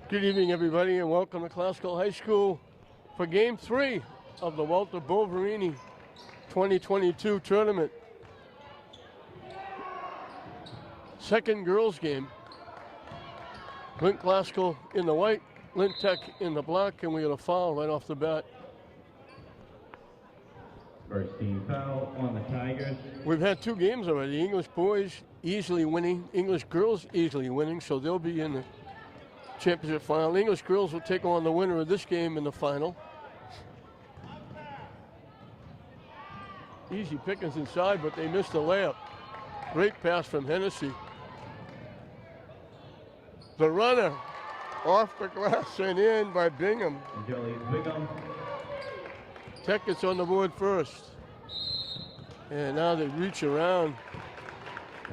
Good evening, everybody, and welcome to Classical High School for Game 3 of the Walter Boverini 2022 tournament. Second girls game. Lint Classical in the white, Lint Tech in the black, and we got a foul right off the bat. First team foul on the Tigers. We've had two games already. English boys easily winning, English girls easily winning, so they'll be in the championship final. English girls will take on the winner of this game in the final. Easy pickings inside, but they missed the layup. Great pass from Hennessy. The runner off the glass and in by Bingham. Bingham. Tech gets on the board first. And now they reach around.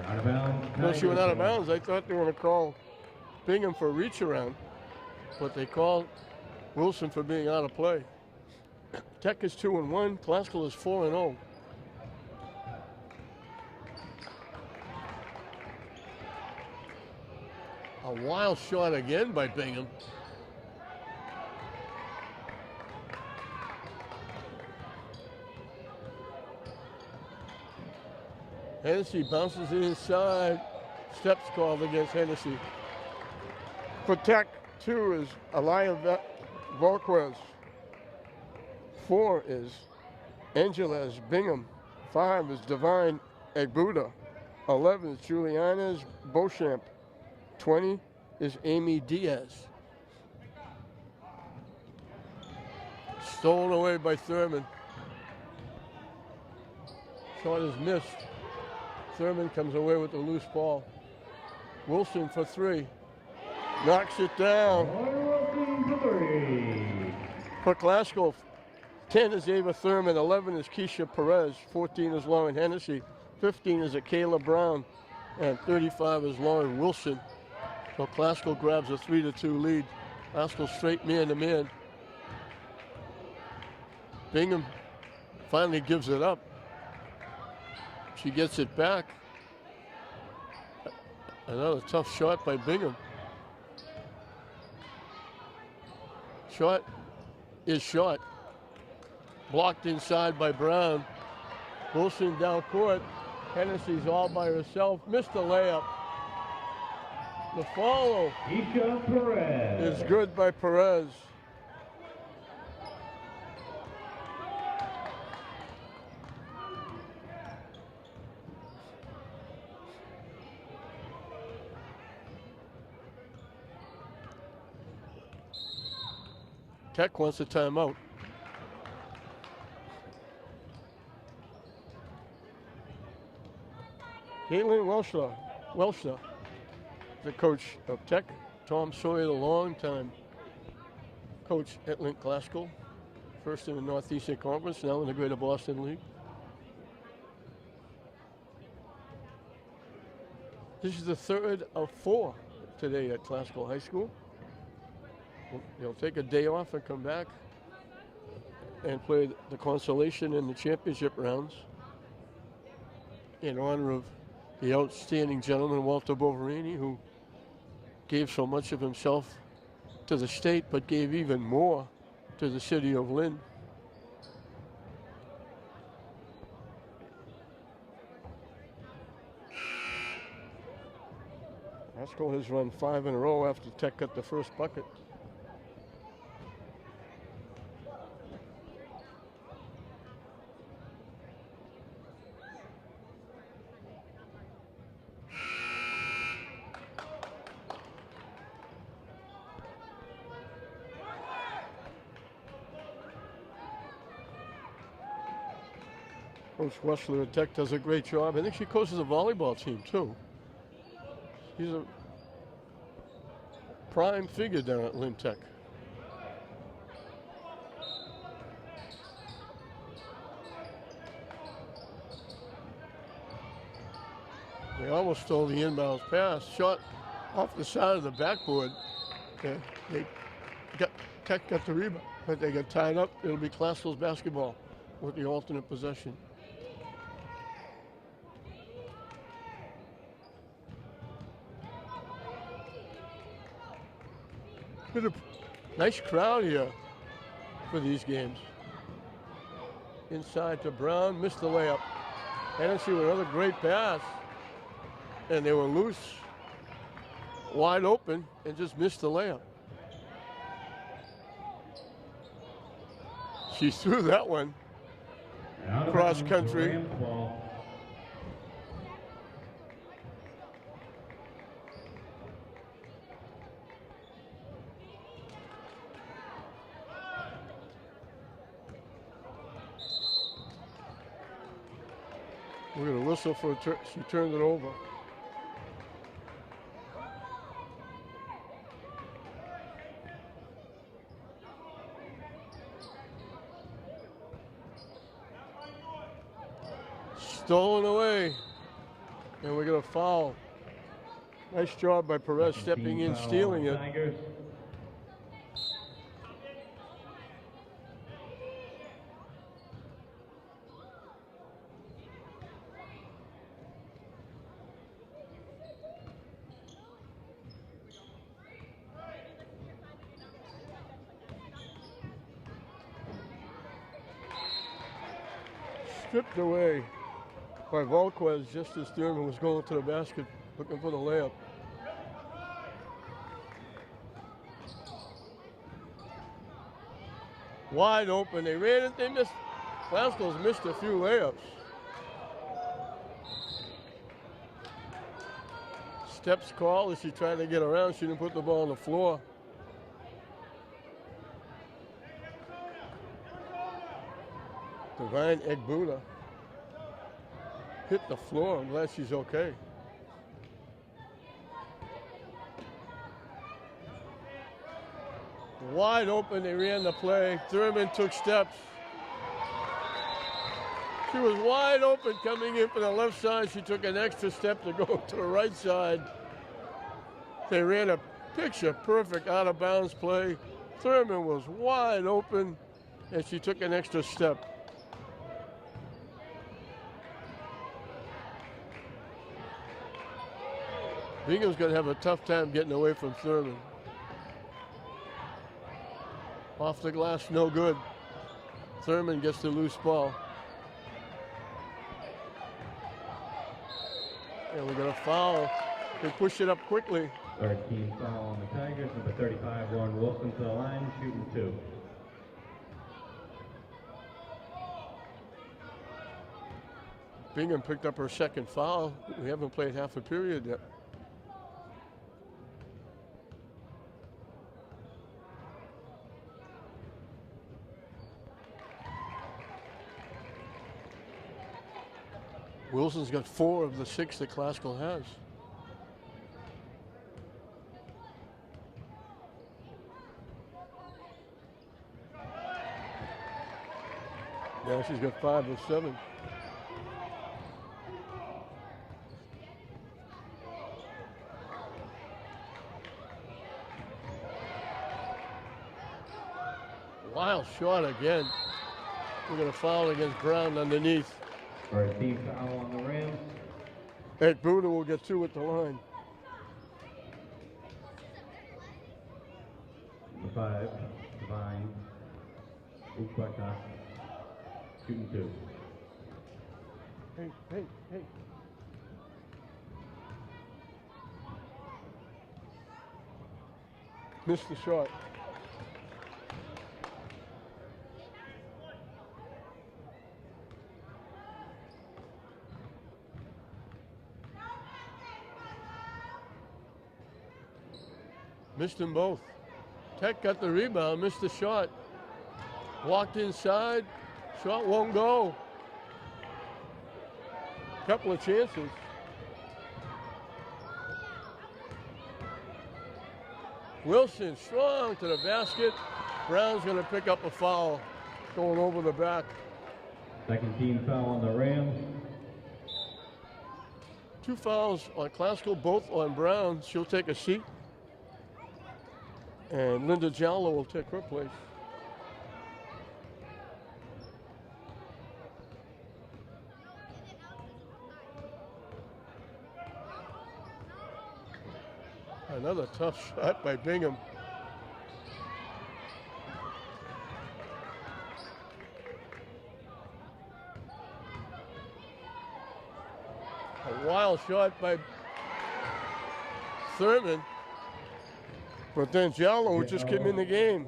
Out of bounds. No, she went out of bounds. I thought they were going to call Bingham for a reach around, but they called Wilson for being out of play. Tech is 2-1. Classical is 4-0. A wild shot again by Bingham. Hennessy bounces it inside. Steps called against Hennessy. For Tech, 2 is Alaya Volquez. 4 is Angeles Bingham. 5 is Divine Egbuda. 11 is Juliana's Beauchamp. 20 is Amy Diaz. Stolen away by Thurman. Shot is missed. Thurman comes away with the loose ball. Wilson for 3. Knocks it down. For Classical, 10 is Ava Thurman, 11 is Keisha Perez, 14 is Lauren Hennessy, 15 is Akayla Brown, and 35 is Lauren Wilson. So Classical grabs a 3-2 lead. Classical straight man-to-man. Bingham finally gives it up. She gets it back. Another tough shot by Bingham. Shot is shot. Blocked inside by Brown. Wilson down court. Hennessy's all by herself. Missed the layup. The follow is good by Perez. Tech wants a timeout. Caitlin Welshler, the coach of Tech. Tom Sawyer, the long-time coach at Lint Classical. First in the Northeastern Conference, now in the Greater Boston League. This is the third of 4 today at Classical High School. They'll take a day off and come back and play the consolation and the championship rounds in honor of the outstanding gentleman, Walter Boverini, who gave so much of himself to the state, but gave even more to the city of Lynn. Haskell has run 5 in a row after Tech got the first bucket. Coach Wessler at Tech does a great job. I think she coaches the volleyball team too. He's a prime figure down at Lynn Tech. They almost stole the inbounds pass. Shot off the side of the backboard. Tech got the rebound, but they got tied up. It'll be Classical's basketball with the alternate possession. There's a nice crowd here for these games. Inside to Brown, missed the layup. Hennessy with another great pass. And they were loose, wide open, and just missed the layup. She threw that one cross country. We're going to whistle for she turned it over. Stolen away, and we're going to foul. Nice job by Perez stepping in, stealing it. Tigers. Stripped away by Volquez just as Thurman was going to the basket looking for the layup. Wide open, they ran it, they missed. Glasgow's missed a few layups. Steps call as she tried to get around, she didn't put the ball on the floor. Divine Egbuda hit the floor. I'm glad she's okay. Wide open, they ran the play. Thurman took steps. She was wide open coming in from the left side. She took an extra step to go to the right side. They ran a picture perfect out of bounds play. Thurman was wide open and she took an extra step. Bingham's going to have a tough time getting away from Thurman. Off the glass, no good. Thurman gets the loose ball. And we're going to foul. They push it up quickly. Third team foul on the Tigers. Number 35, Lauren Wilson to the line, shooting 2. Bingham picked up her second foul. We haven't played half a period yet. Wilson's got 4 of the 6 that Classical has. Now she's got 5 of 7. Wild shot again. We're going to foul against Brown underneath. First team foul on the rim. Ed Buda will get 2 at the line. Number 5, Divine Ukwaka, shooting 2. Hey. Missed the shot. Missed them both. Tech got the rebound, missed the shot. Blocked inside, shot won't go. Couple of chances. Wilson strong to the basket. Brown's going to pick up a foul going over the back. Second team foul on the rim. 2 fouls on Classical, both on Brown. She'll take a seat. And Linda Jallo will take her place. Another tough shot by Bingham. wild shot by Thurman. But then Jallo, who just came in the game,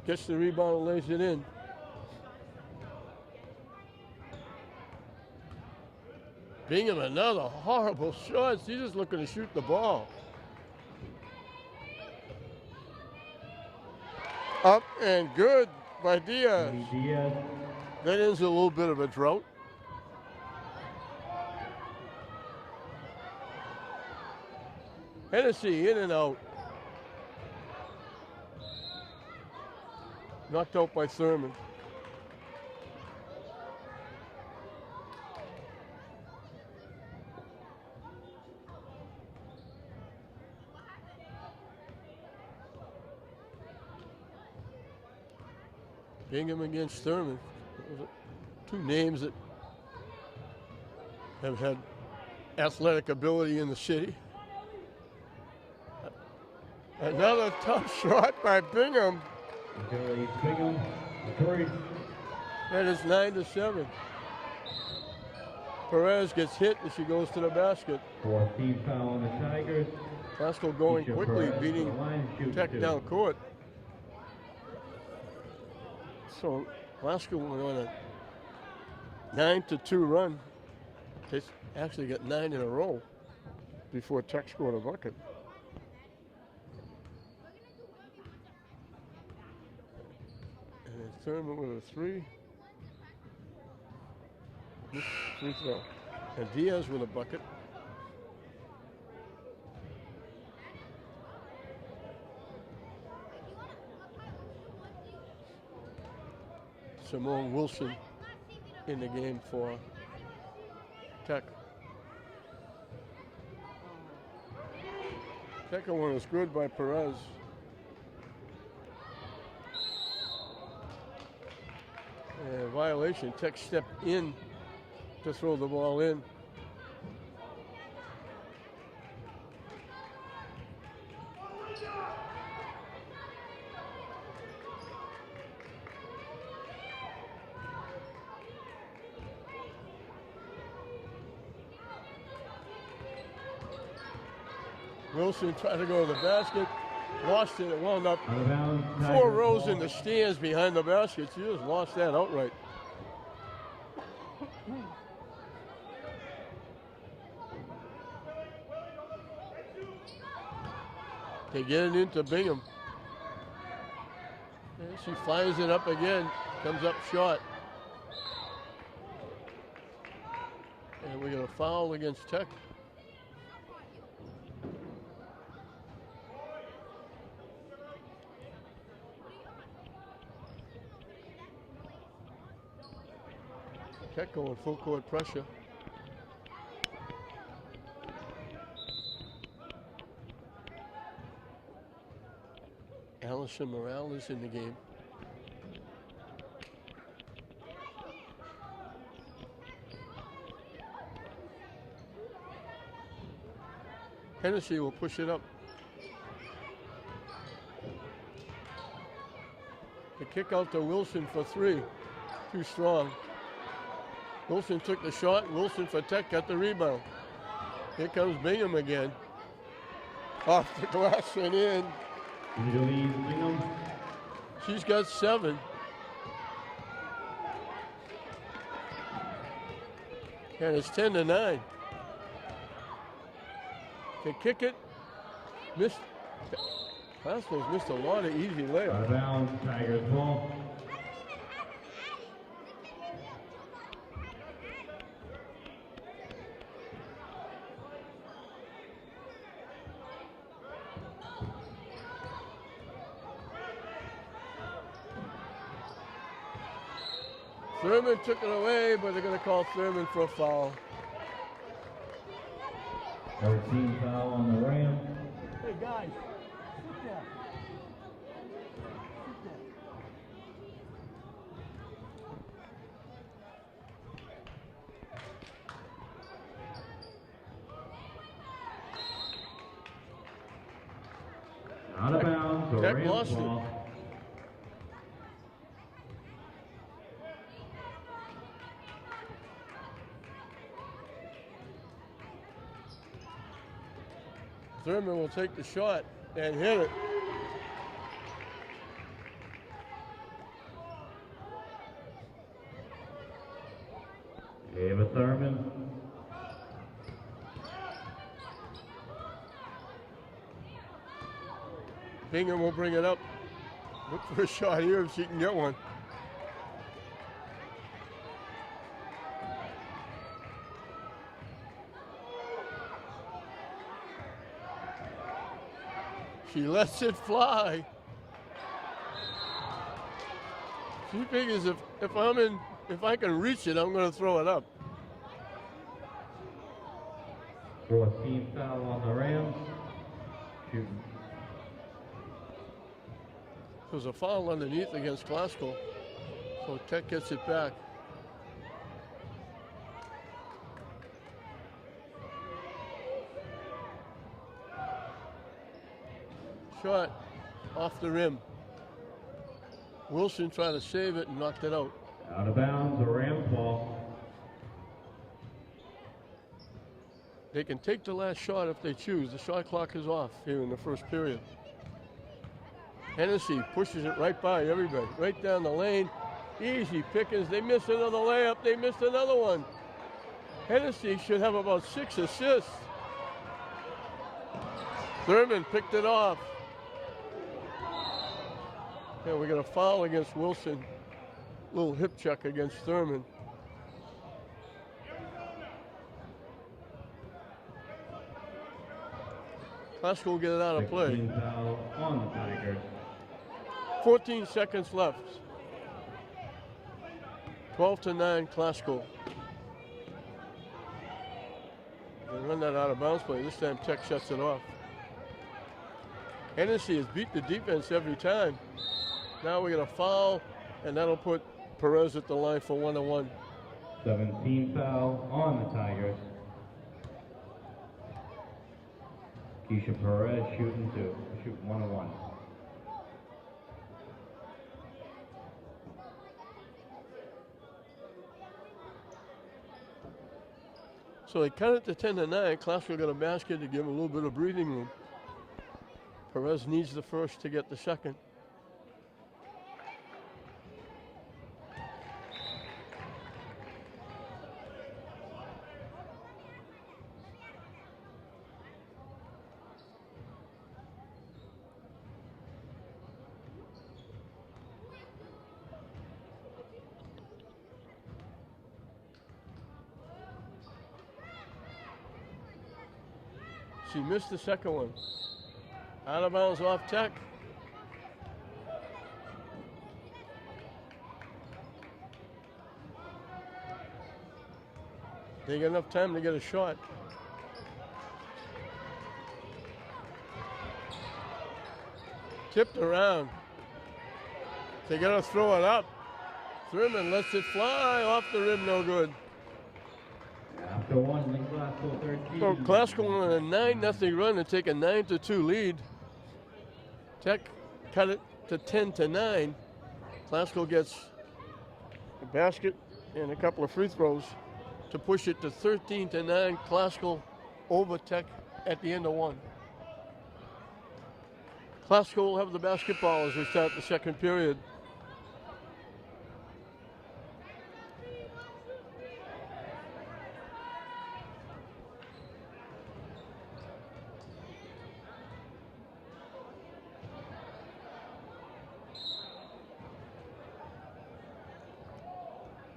gets the rebound and lays it in. Bingham, another horrible shot. He's just looking to shoot the ball. Up and good by Diaz. That ends a little bit of a drought. Hennessy in and out. Knocked out by Thurman. Bingham against Thurman. Two names that have had athletic ability in the city. Another tough shot by Bingham. That is 9-7. Perez gets hit and she goes to the basket. 4th team foul on the Tigers. Glasgow going quickly, beating Tech down court. So Glasgow went on a 9-2 run. They actually got 9 in a row before Tech scored a bucket. And then Thurman with a 3. Free throw. And Diaz with a bucket. Simone Wilson in the game for Tech. Second one was good by Perez. And violation. Tech stepped in to throw the ball in. Wilson tried to go to the basket, lost it, it wound up 4 rows in the stands behind the basket. She just lost that outright. They get it into Bingham. And she fires it up again, comes up short. And we got a foul against Tech. Tech going full court pressure. Allison Morales is in the game. Hennessy will push it up. The kick out to Wilson for 3. Too strong. Wilson took the shot. Wilson for Tech got the rebound. Here comes Bingham again. Off the glass and in. She's got 7. And it's 10-9. They kick it. Missed. Glasgow's missed a lot of easy layups. Out of bounds, Tigers ball. Thurman took it away, but they're going to call Thurman for a foul. 13 foul on the rim. Hey guys, sit down. Out of bounds, Tech Rams lost it. ball. Thurman will take the shot and hit it. Ava Thurman. Bingham will bring it up. Look for a shot here if she can get one. She lets it fly. She figures if I can reach it, I'm going to throw it up. Fourth team foul on the Rams. Shooting. There's a foul underneath against Glasgow, so Tech gets it back. Shot off the rim. Wilson tried to save it and knocked it out. Out of bounds, a Rams ball. They can take the last shot if they choose. The shot clock is off here in the first period. Hennessy pushes it right by everybody, right down the lane. Easy pickings. They missed another layup. They missed another one. Hennessy should have about 6 assists. Thurman picked it off. Yeah, we got a foul against Wilson. Little hip check against Thurman. Glasgow will get it out of play. 16 foul on the Tigers. 14 seconds left. 12-9 Glasgow. They run that out of bounds play. This time Tech shuts it off. Hennessy has beat the defense every time. Now we got a foul, and that'll put Perez at the line for 1-1. 17 foul on the Tigers. Keisha Perez shooting 1-1. So they cut it to 10-9. Glasgow got a basket to give him a little bit of breathing room. Perez needs the first to get the second. She missed the second one. Out of bounds off Tech. They got enough time to get a shot. Tipped around. They gotta throw it up. Thurman lets it fly off the rim, no good. After one, Link Glasgow 13. So Glasgow on a 9-0 run to take a 9-2 lead. Tech cut it to 10-9. Glasgow gets a basket and a couple of free throws to push it to 13-9. Glasgow over Tech at the end of one. Glasgow will have the basketball as we start the second period.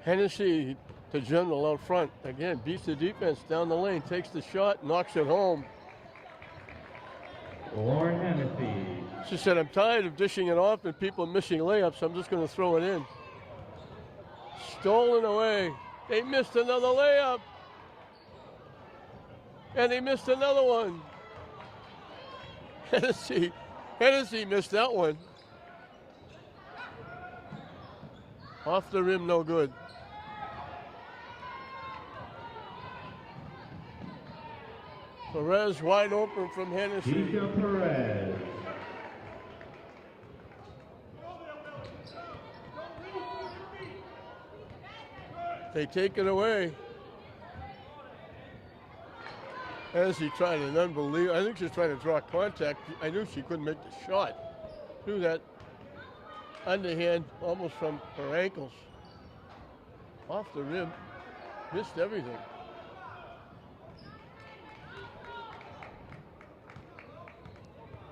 Hennessy to General out front. Again, beats the defense down the lane, takes the shot, knocks it home. Lauren Hennessy. She said, I'm tired of dishing it off and people missing layups. I'm just going to throw it in. Stolen away. They missed another layup. And they missed another one. Hennessy missed that one. Off the rim, no good. Perez wide open from Hennessy. Keisha Perez. They take it away. As he tried an unbelievable, I think she's trying to draw contact. I knew she couldn't make the shot. Threw that underhand almost from her ankles. Off the rim, missed everything.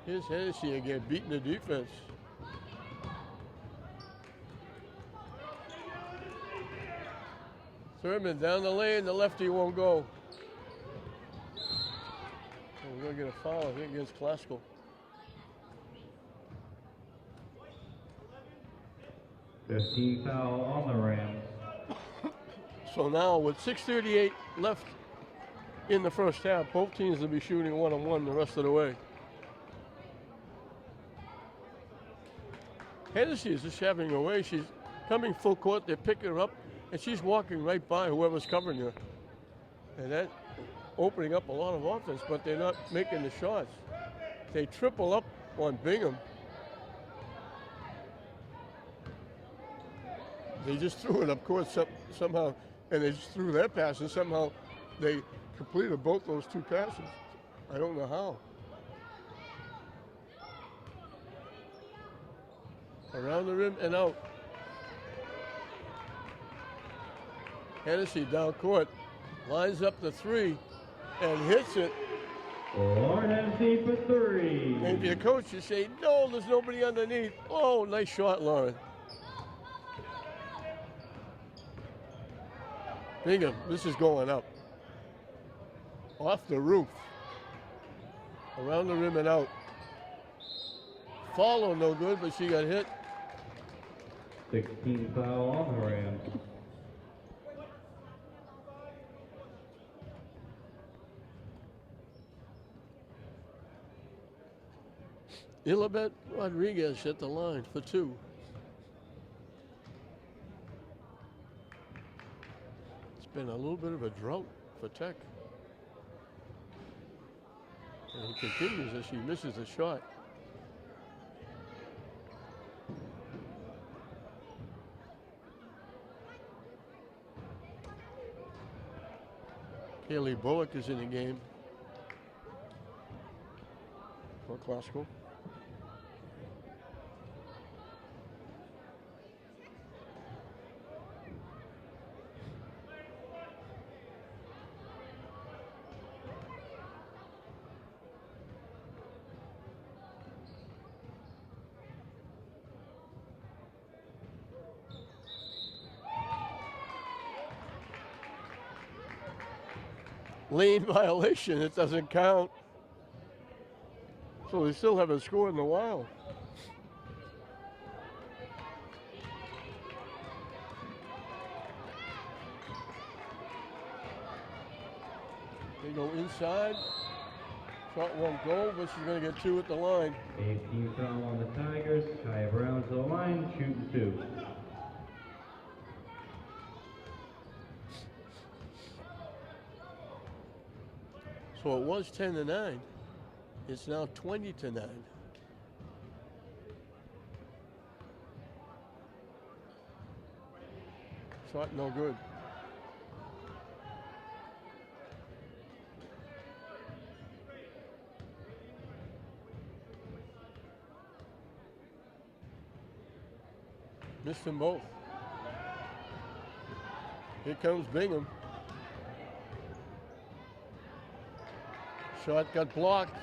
Here's Hennessy again, beating the defense. Thurman down the lane, the lefty won't go. Oh, we're going to get a foul, I think, against Classical. Fifteen foul on the Rams. So now with 6:38 left in the first half, both teams will be shooting one-on-one the rest of the way. Hennessy is just having her way. She's coming full court, they're picking her up, and she's walking right by whoever's covering her. And that opening up a lot of offense, but they're not making the shots. They triple up on Bingham. They just threw it up court somehow, and they just threw that pass, and somehow they completed both those two passes. I don't know how. Around the rim and out. Hennessy down court, lines up the three, and hits it. Lauren Hennessy for three. And if you're coach, you say, no, there's nobody underneath. Oh, nice shot, Lauren. Bingham, this is going up. Off the roof. Around the rim and out. Follow no good, but she got hit. 16 foul on the Rams. Ilibet Rodriguez hit the line for two. It's been a little bit of a drought for Tech. And he continues as she misses the shot. Kaylee Bullock is in the game for Classical. Lane violation, it doesn't count. So they still haven't scored in a while. They go inside. Shot won't go, but she's going to get two at the line. 18 foul on the Tigers. Kaya Brown to the line, shooting two. So it was 10-9. It's now 20-9. Shot no good. Missed them both. Here comes Bingham. Shot got blocked.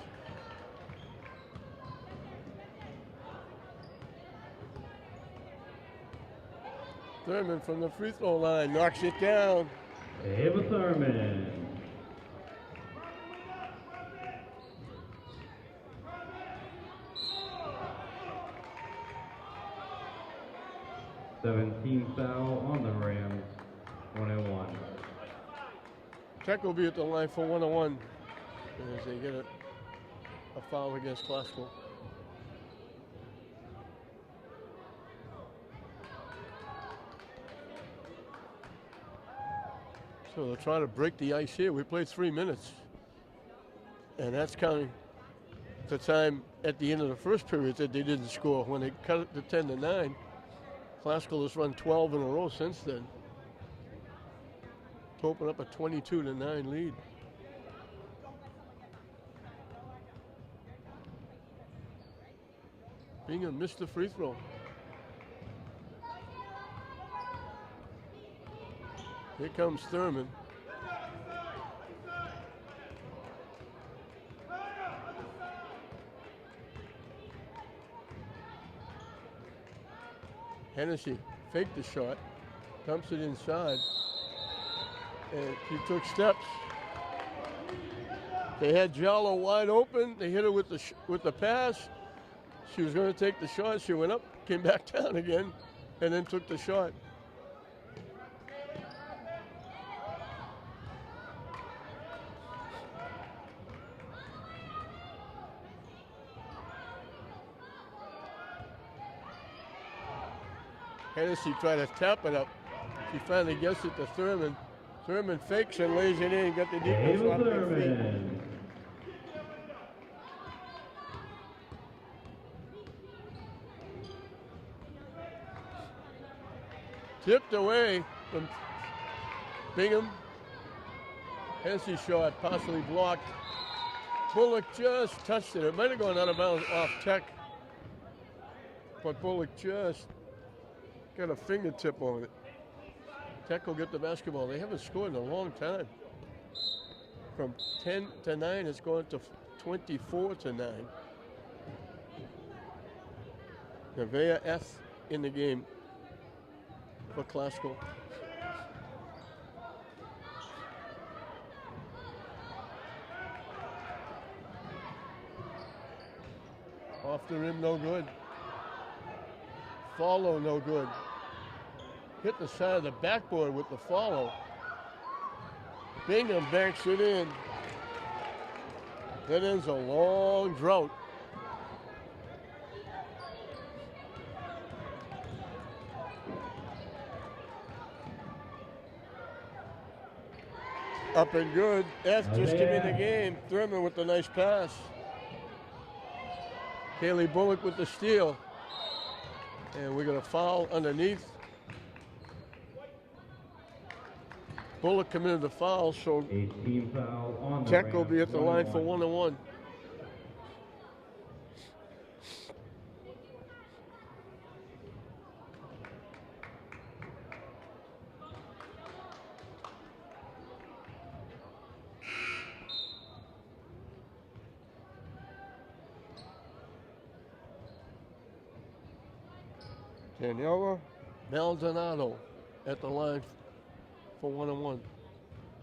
Thurman from the free throw line knocks it down. Ava Thurman. Seventeen foul on the Rams. 1-1. Tech will be at the line for 1-1 as they get a foul against Classical. So they're trying to break the ice here. We played 3 minutes. And that's counting the time at the end of the first period that they didn't score. When they cut it to 10-9, Classical has run 12 in a row since then to open up a 22-9 lead. Bingham missed the free throw. Here comes Thurman. Hennessy faked the shot, dumps it inside, and he took steps. They had Giallo wide open. They hit her with the pass. She was going to take the shot. She went up, came back down again, and then took the shot. Hennessy tried to tap it up. She finally gets it to Thurman. Thurman fakes and lays it in. Got the defense off their feet. Tipped away from Bingham. Hennessy shot partially blocked. Bullock just touched it. It might have gone out of bounds off Tech, but Bullock just got a fingertip on it. Tech will get the basketball. They haven't scored in a long time. From 10 to 9, it's gone to 24 to 9. Nevaeh F in the game for Classical. Off the rim, no good. Follow, no good. Hit the side of the backboard with the follow. Bingham banks it in. That ends a long drought. Up and good. F just came in the game. Thurman with the nice pass. Haley Bullock with the steal. And we're going to foul underneath. Bullock committed the foul, so foul on Tech will be at the line for 1-on-1. Daniela Maldonado at the line for 1-on-1.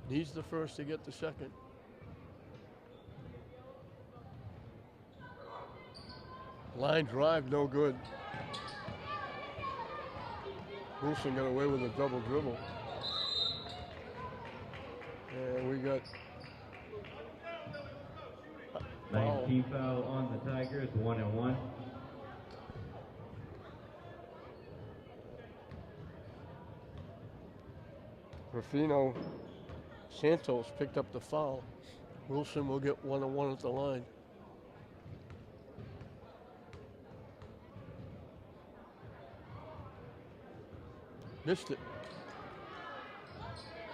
Needs the first to get the second. Line drive, no good. Wilson got away with a double dribble. And we got 19 foul on the Tigers, 1-on-1. Rufino Santos picked up the foul. Wilson will get 1-on-1 at the line. Missed it.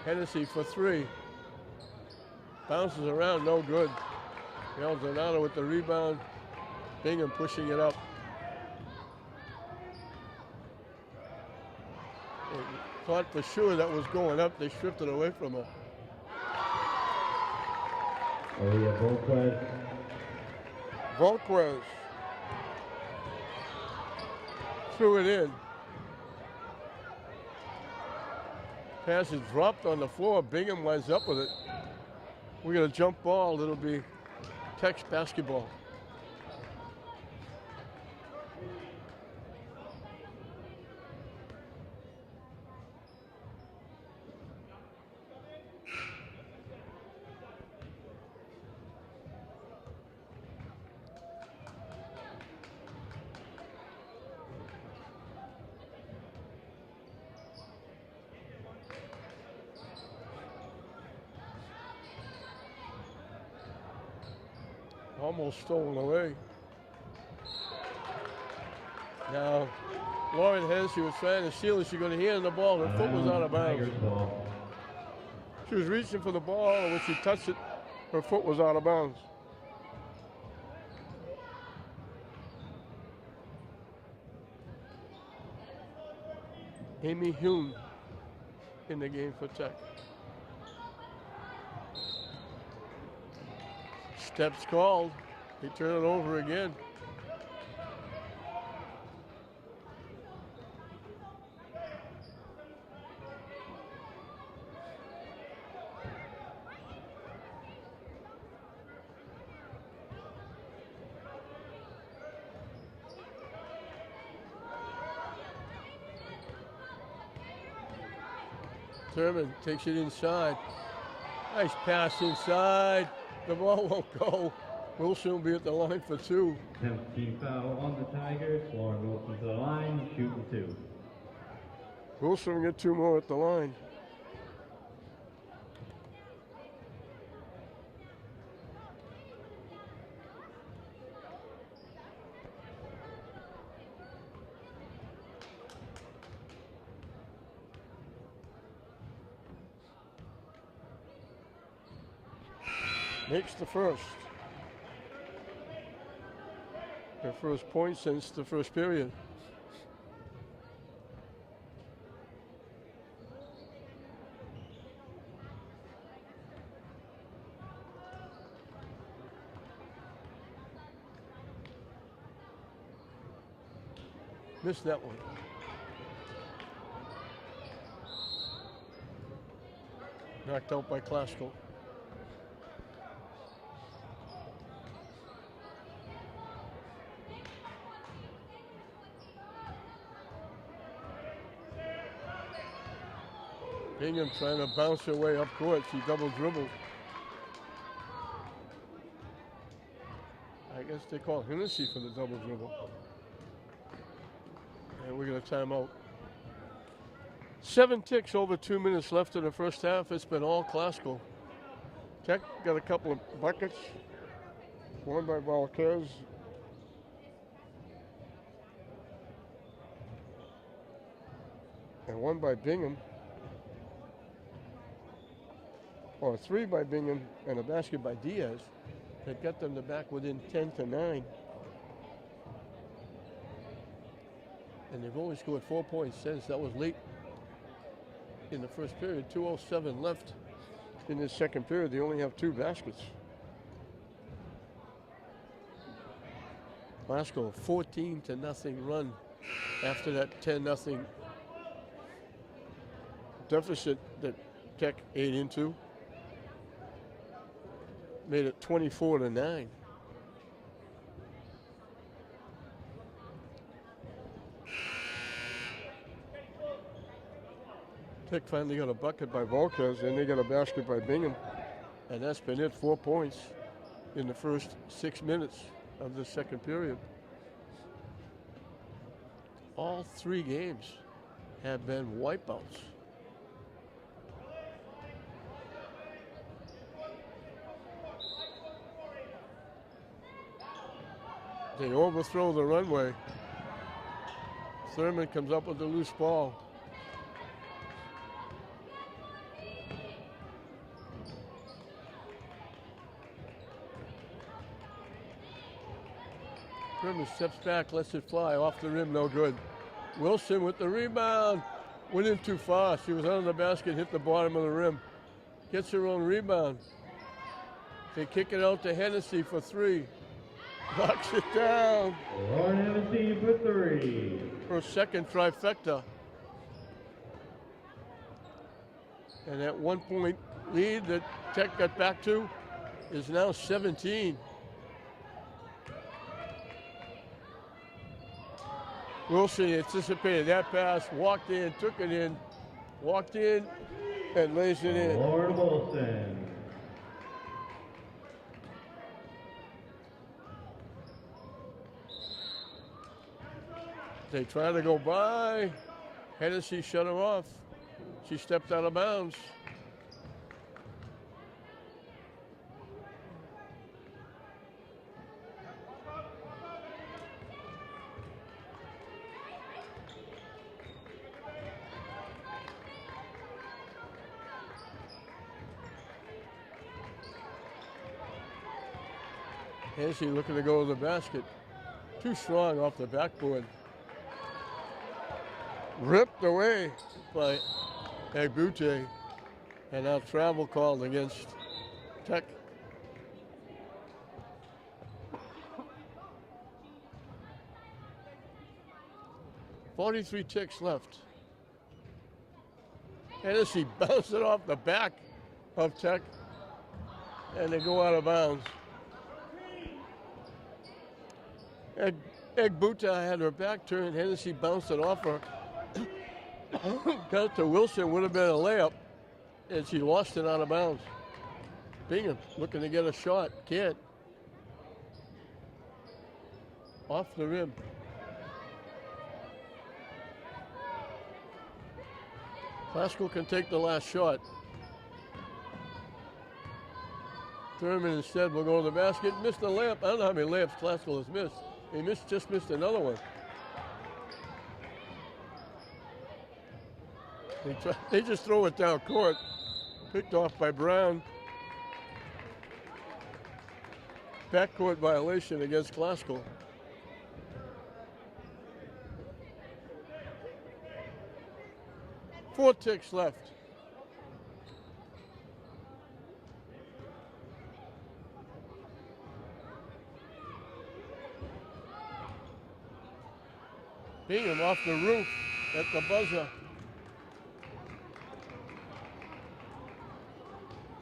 Hennessy for three. Bounces around, no good. Maldonado with the rebound. Bingham pushing it up. Thought for sure that was going up. They stripped it away from her. Oh yeah, Volquez threw it in. Pass is dropped on the floor. Bingham winds up with it. We got a jump ball. It'll be Tech's basketball. Almost stolen away. Now, Lauren Hennessy was trying to steal it. She's going to hand the ball. Her foot was out of bounds. She was reaching for the ball, and when she touched it, her foot was out of bounds. Amy Hume in the game for Tech. Steps called. They turn it over again. Thurman takes it inside. Nice pass inside. The ball won't go. Wilson will be at the line for 2. 10th foul on the Tigers. Lauren Wilson to the line, shooting 2. Wilson will get 2 more at the line. Makes the first. Their first point since the first period. Missed that one. Knocked out by Classical. Bingham trying to bounce her way up court. She double dribbled. I guess they call Hennessy for the double dribble. And we're going to time out. 7 ticks, over 2 minutes left in the first half. It's been all Classical. Tech got a couple of buckets. One by Valquez. And one by Bingham. Or 3 by Bingham and a basket by Diaz that got them to back within 10-9. And they've only scored 4 points since. That was late in the first period. 2:07 left in the second period. They only have 2 baskets. Glasgow 14-0 run after that 10-0 deficit that Tech ate into. Made it 24-9. Tech finally got a bucket by Valquez, and they got a basket by Bingham. And that's been it, 4 points in the first 6 minutes of the second period. All 3 games have been wipeouts. They overthrow the runway. Thurman comes up with the loose ball. Thurman steps back, lets it fly off the rim, no good. Wilson with the rebound. Went in too far. She was under the basket, hit the bottom of the rim. Gets her own rebound. They kick it out to Hennessy for 3. Knocks it down. Lauren Hennessy for 3. Her second trifecta. And that 1 point lead that Tech got back to is now 17. Wilson anticipated that pass, walked in, took it in, walked in, and lays it in. Lauren Wilson. They try to go by. Hennessy shut her off. She stepped out of bounds. Hennessy looking to go to the basket. Too strong off the backboard. ripped away by Egbute, and now travel called against Tech. .43 ticks left. Hennessy bounced it off the back of Tech, and they go out of bounds. Egbute had her back turned. Hennessy bounced it off her. Got it to Wilson, would have been a layup, and she lost it out of bounds. Bingham looking to get a shot, can't. Off the rim. Classical can take the last shot. Thurman instead will go to the basket. Missed the layup. I don't know how many layups Classical has missed. He just missed another one. They just throw it down court. Picked off by Brown. Backcourt violation against Classical. Four ticks left. Bingham off the roof at the buzzer.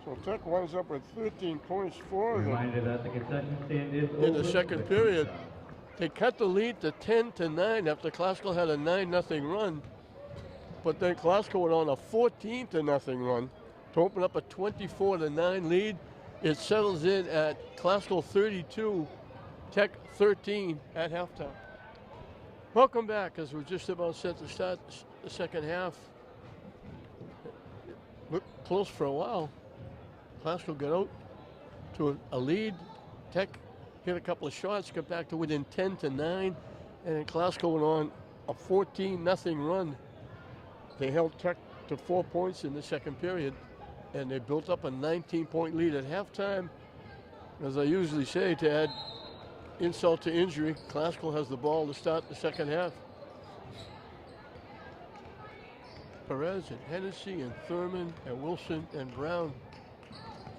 So Tech winds up with 13 points for them. Reminder that the concession stand is In the open. second period. They cut the lead to 10-9 after Classical had a 9-0 run. But then Classical went on a 14-0 run to open up a 24-9 lead. It settles in at Classical 32, Tech 13 at halftime. Welcome back, as we're just about set to start the second half. Looked close for a while. Classical got out to a lead. Tech hit a couple of shots, got back to within 10-9, and then Classical went on a 14-0 run. They held Tech to 4 points in the second period, and they built up a 19-point lead at halftime. As I usually say, to add insult to injury, Classical has the ball to start the second half. Perez and Hennessy and Thurman and Wilson and Brown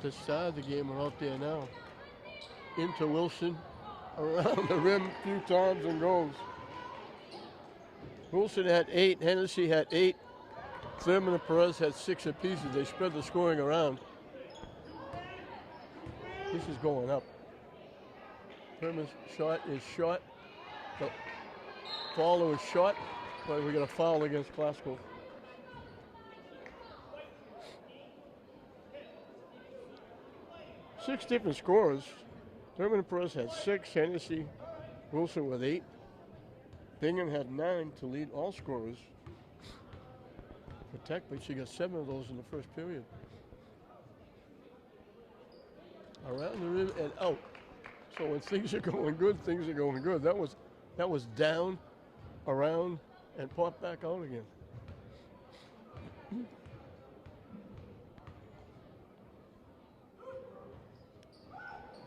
to start the game are out there now. Into Wilson, around the rim a few times and goes. Wilson had 8, Hennessy had 8, Thurman and Perez had 6 apiece. They spread the scoring around. This is going up. Thurman's shot is short. The follow is short, but we're going to foul against Classical. Six different scorers. Thurman and Perez had 6, Hennessy, Wilson with 8. Bingham had 9 to lead all scorers for Tech, but she got 7 of those in the first period. Around the rim and out. So when things are going good, things are going good. That was down, around, and popped back out again.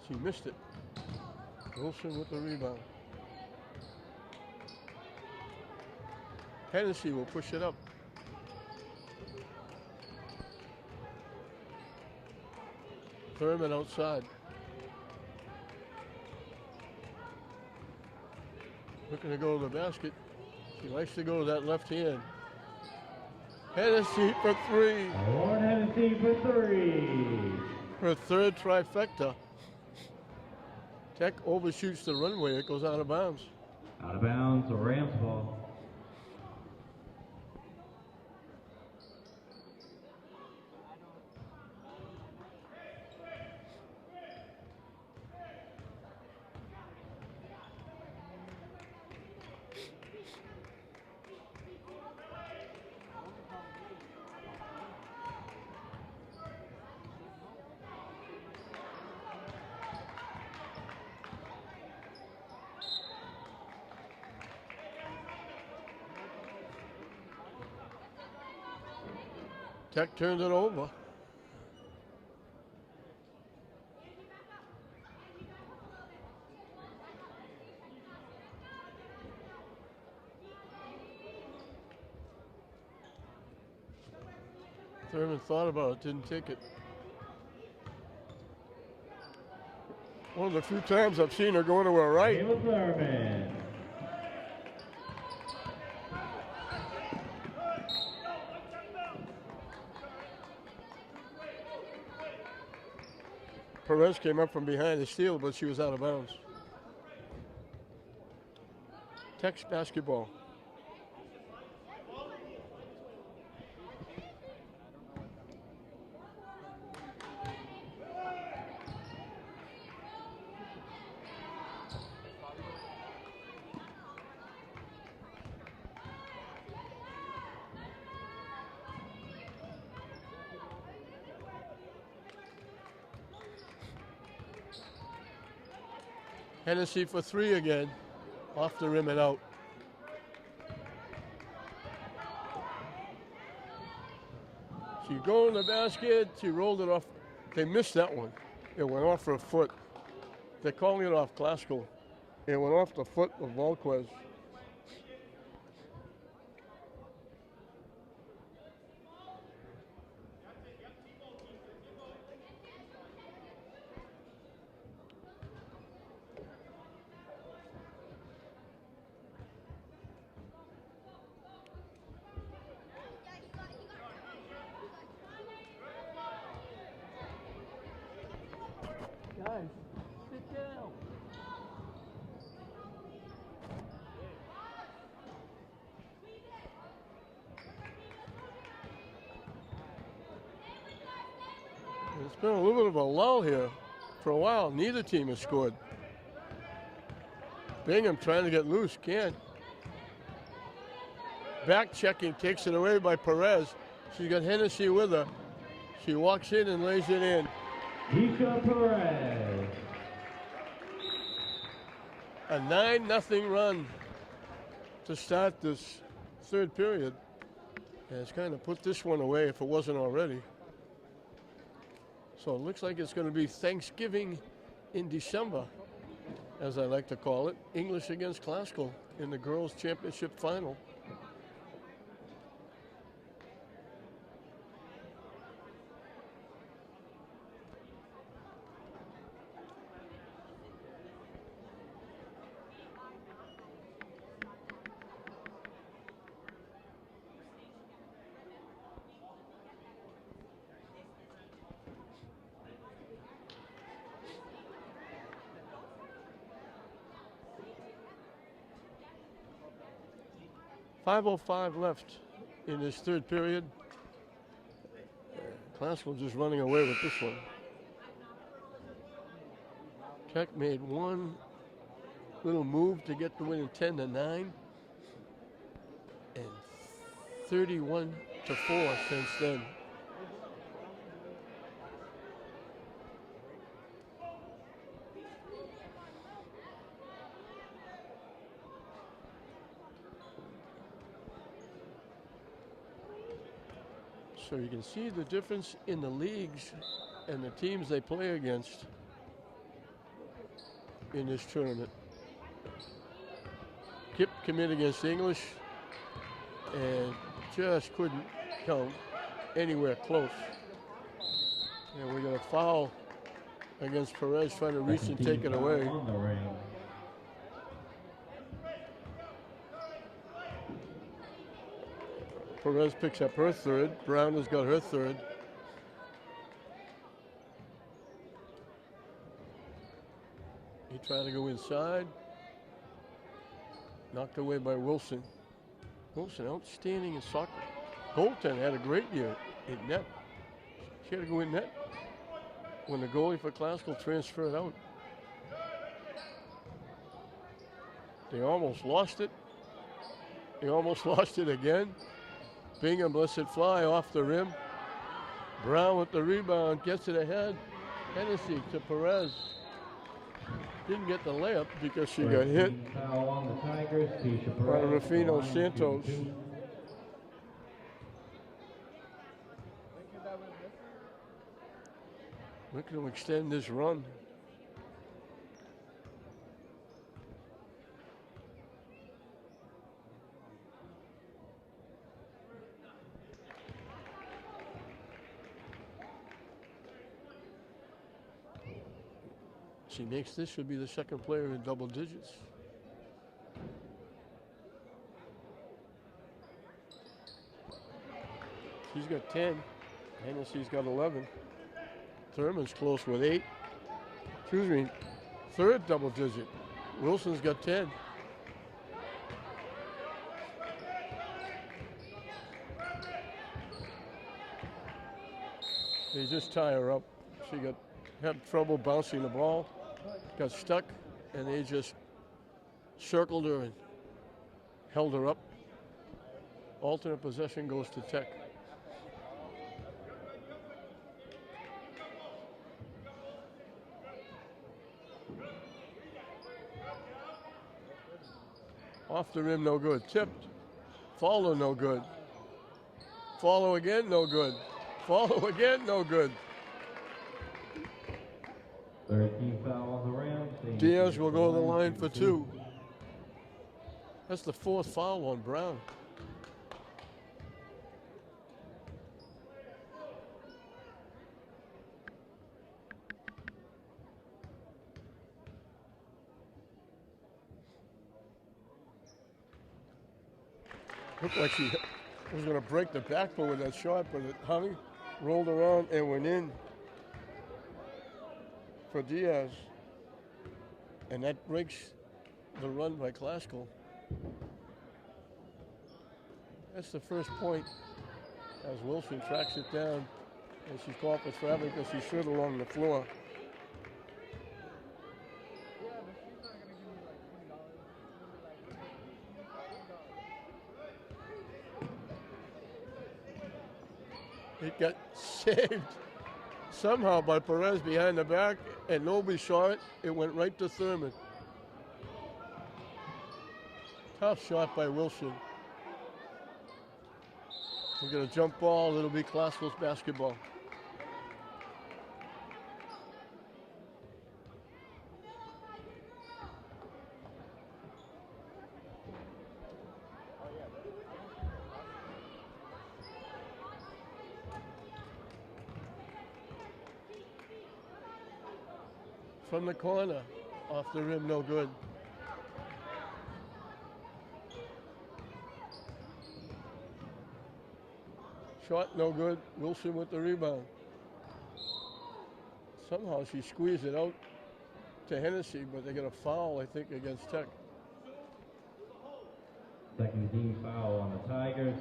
She missed it. Wilson with the rebound. Hennessy will push it up. Thurman outside. Looking to go to the basket. She likes to go to that left hand. Hennessy for 3. Lauren Hennessy for 3. Her third trifecta. Tech overshoots the runway. It goes out of bounds. Out of bounds, Rams ball. Tech turned it over. Thurman thought about it, didn't take it. One of the few times I've seen her go to her right. Caleb Thurman. Perez came up from behind the steal, but she was out of bounds. Tech's basketball. Hennessy for three again, off the rim and out. She go in the basket, she rolled it off. They missed that one. It went off her foot. They're calling it off classical. It went off the foot of Volquez. Guys, sit down. It's been a little bit of a lull here for a while. Neither team has scored. Bingham trying to get loose, can't. Back checking, takes it away by Perez. She's got Hennessy with her. She walks in and lays it in. Keisha Perez. A 9-0 run to start this third period. And it's kind of put this one away if it wasn't already. So it looks like it's going to be Thanksgiving in December, as I like to call it. English against classical in the girls' championship final. .505 left in this third period. Classical just running away with this one. Keck made one little move to get the win in 10-9 and 31-4 since then. So you can see the difference in the leagues and the teams they play against in this tournament. Kip came in against English and just couldn't come anywhere close. And we got a foul against Perez trying to reach and take it away. On the ring. Perez picks up her third. Brown has got her third. He tried to go inside. Knocked away by Wilson. Wilson outstanding in soccer. Goaltender had a great year in net. She had to go in net when the goalie for Classical transferred out. They almost lost it. They almost lost it again. Bingham lets it fly off the rim. Brown with the rebound, gets it ahead. Hennessy to Perez. Didn't get the layup because she got hit Foul on the Tigers. Keisha by Perez. Rufino Line Santos. 2-2. Looking to extend this run. She makes this, she'll be the second player in double digits. She's got 10. Hennessy's got 11. Thurman's close with 8. Excuse me, third double digit. Wilson's got 10. They just tie her up. She had trouble bouncing the ball, got stuck, and they just circled her and held her up. Alternate possession goes to Tech. Off the rim, no good. Tipped. Follow, no good. Follow again, no good. Follow again, no good. 13 foul on the round. Diaz will go to the line for 2. That's the 4th foul on Brown. Looked like she was going to break the backboard with that shot, but it hung, rolled around, and went in for Diaz. And that breaks the run by Classical. That's the first point as Wilson tracks it down, and she's caught for traveling because she slid along the floor. It got saved somehow by Perez behind the back, and nobody saw it. It went right to Thurman. Tough shot by Wilson. We get a jump ball. It'll be Classical's basketball. From the corner, off the rim, no good. Shot, no good. Wilson with the rebound. Somehow she squeezed it out to Hennessy, but they get a foul, I think, against Tech. Second team foul on the Tigers.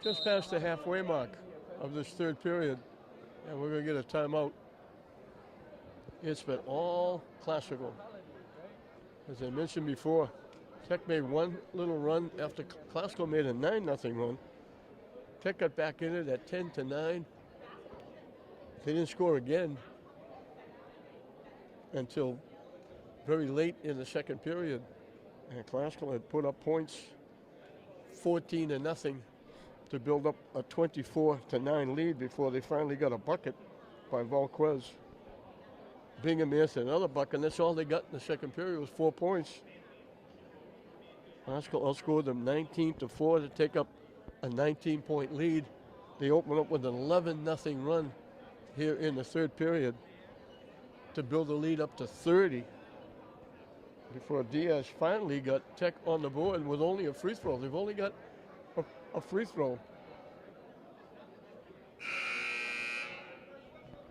Just past the halfway mark of this third period, and we're going to get a timeout. It's been all Classical. As I mentioned before, Tech made one little run after Classical made a 9-0 run. Tech got back in it at 10-9. They didn't score again until very late in the second period. And Classical had put up points 14-0 to build up a 24-9 lead before they finally got a bucket by Valquez. Bingham missed another bucket, and that's all they got in the second period was 4 points. Classical outscored them 19-4 to take up a 19-point lead. They open up with an 11-0 run here in the third period to build the lead up to 30 before Diaz finally got Tech on the board with only a free throw. They've only got a free throw.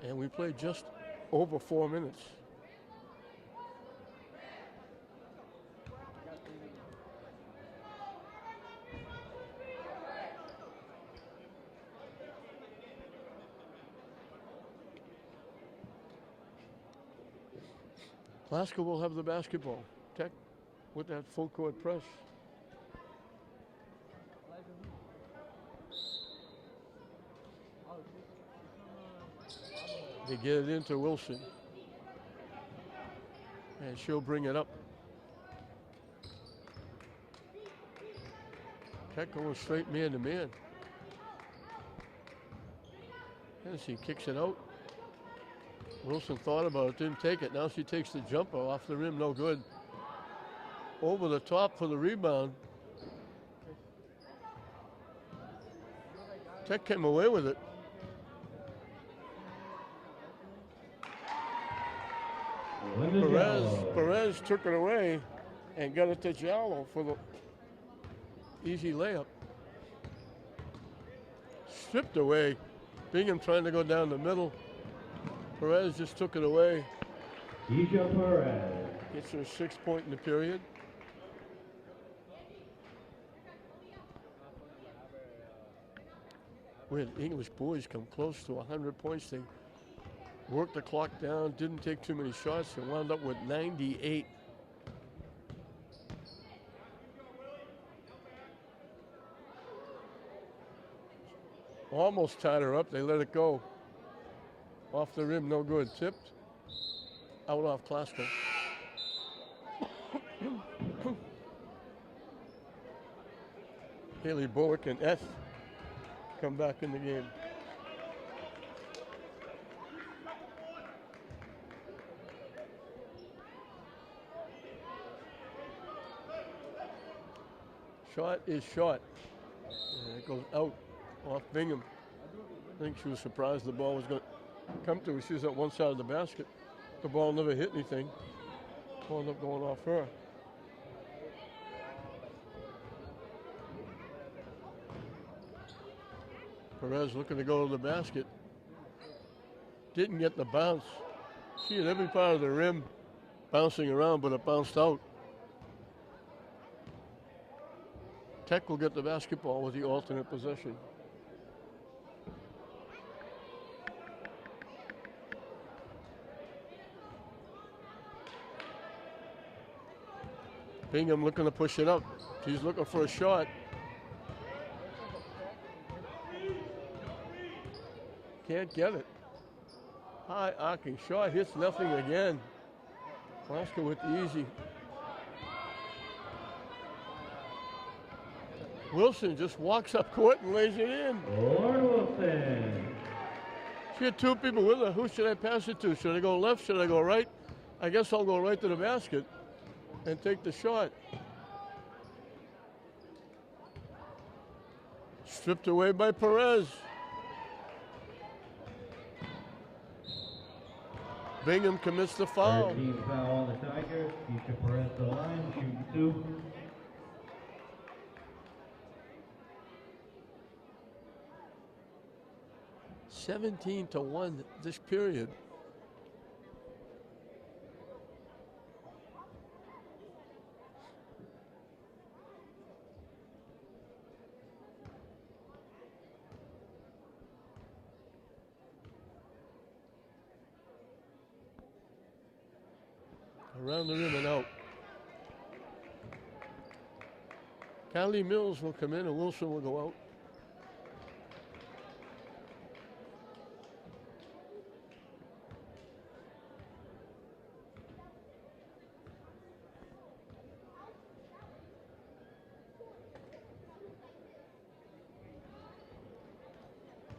And we played just over 4 minutes. Classical will have the basketball. Tech with that full court press. They get it into Wilson. And she'll bring it up. Tech going straight man to man. And she kicks it out. Wilson thought about it, didn't take it. Now she takes the jumper off the rim, no good. Over the top for the rebound. Tech came away with it. to Perez, Jallo. Perez took it away and got it to Jallo for the easy layup. Stripped away. Bingham trying to go down the middle. Perez just took it away. Isha Perez. Gets her 6 point in the period. We had English boys come close to 100 points. They worked the clock down, didn't take too many shots, and wound up with 98. Almost tied her up. They let it go. Off the rim, no good. Tipped. Out off Klasko. Haley Bullock and S come back in the game. Shot is shot. And it goes out off Bingham. I think she was surprised the ball was going to come to her. She was at one side of the basket. The ball never hit anything. Ball ended up going off her. Perez looking to go to the basket. Didn't get the bounce. She had every part of the rim bouncing around, but it bounced out. Tech will get the basketball with the alternate possession. Bingham looking to push it up. She's looking for a shot. Can't get it. High arcing shot, hits nothing again. Klasko with the easy. Wilson just walks up court and lays it in. Lauren Wilson. She had two people with her. Who should I pass it to? Should I go left? Should I go right? I guess I'll go right to the basket and take the shot. Stripped away by Perez. Bingham commits the foul. 13 foul on the Tigers. Isha Perez to the line, shooting 2. $17 to 1 this period. Around the rim and out. Callie Mills will come in and Wilson will go out.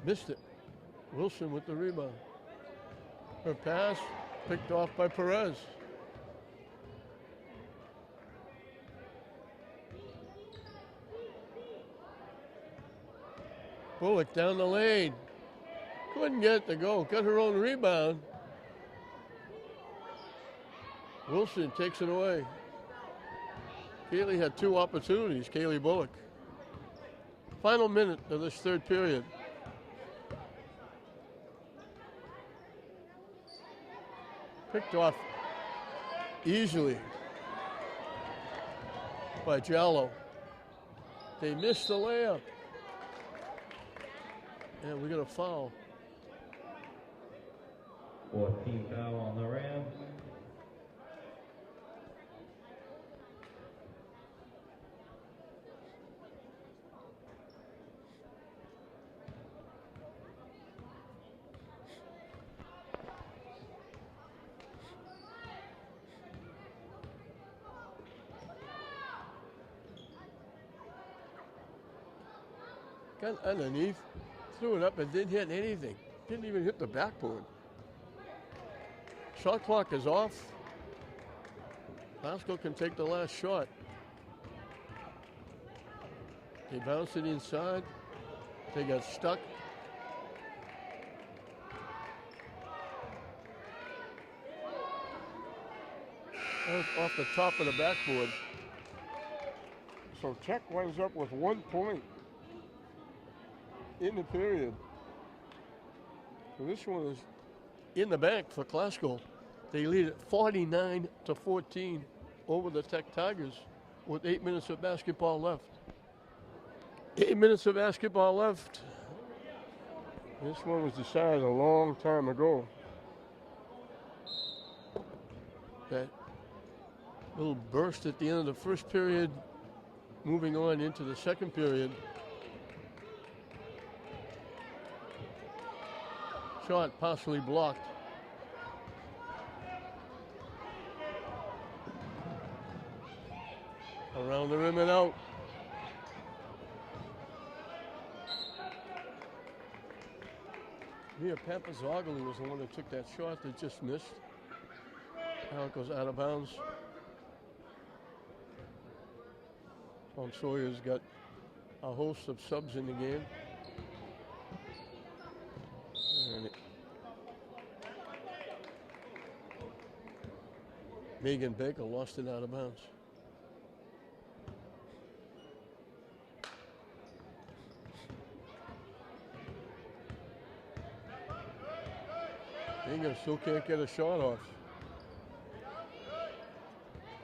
Missed it. Wilson with the rebound. Her pass picked off by Perez. Bullock down the lane. Couldn't get it to go. Got her own rebound. Wilson takes it away. Kaylee had two opportunities, Kaylee Bullock. Final minute of this third period. Picked off easily by Jallo. They missed the layup. And we got a foul. 14 foul on the Rams. Got underneath, threw it up and didn't hit anything. Didn't even hit the backboard. Shot clock is off. Klasko can take the last shot. They bounced it inside. They got stuck. That was off the top of the backboard. So Tech winds up with 1 point in the period. So this one is in the bank for Glasgow. They lead it 49-14 over the Tech Tigers with 8 minutes of basketball left. 8 minutes of basketball left. This one was decided a long time ago. That little burst at the end of the first period, moving on into the second period. Shot partially blocked. Around the rim and out. Mia Papazoglou was the one that took that shot that just missed. Now it goes out of bounds. Tom Sawyer's got a host of subs in the game. And Megan Baker lost it out of bounds. Bingham still can't get a shot off.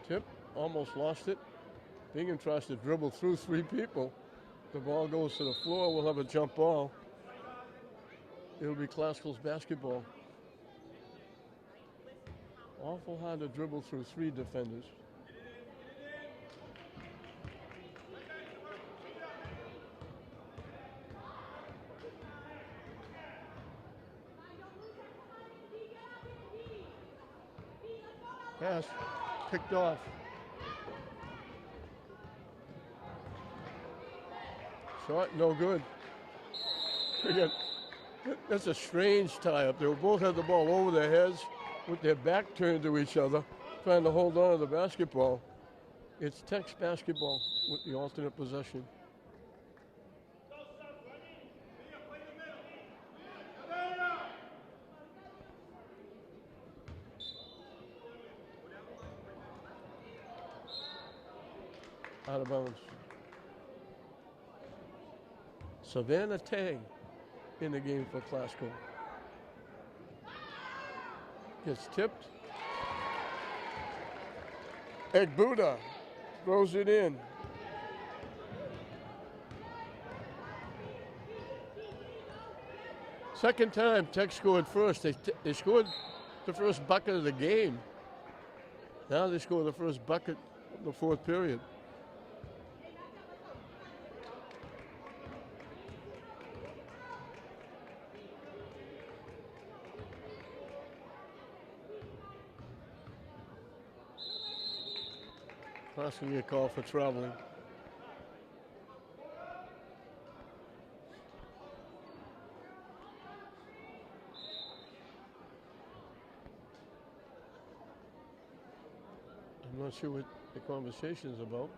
Tip, almost lost it. Bingham tries to dribble through 3 people. The ball goes to the floor. We'll have a jump ball. It'll be Glasgow's basketball. Awful hard to dribble through 3 defenders. Pass picked off. Shot, no good. That's a strange tie-up. They both had the ball over their heads with their back turned to each other, trying to hold on to the basketball. It's Tech's basketball with the alternate possession. Out of bounds. Savannah Tang in the game for Glasgow. Gets tipped. Egbuda throws it in. Second time Tech scored first. They scored the first bucket of the game. Now they score the first bucket of the fourth period. Possibly a call for traveling. I'm not sure what the conversation is about.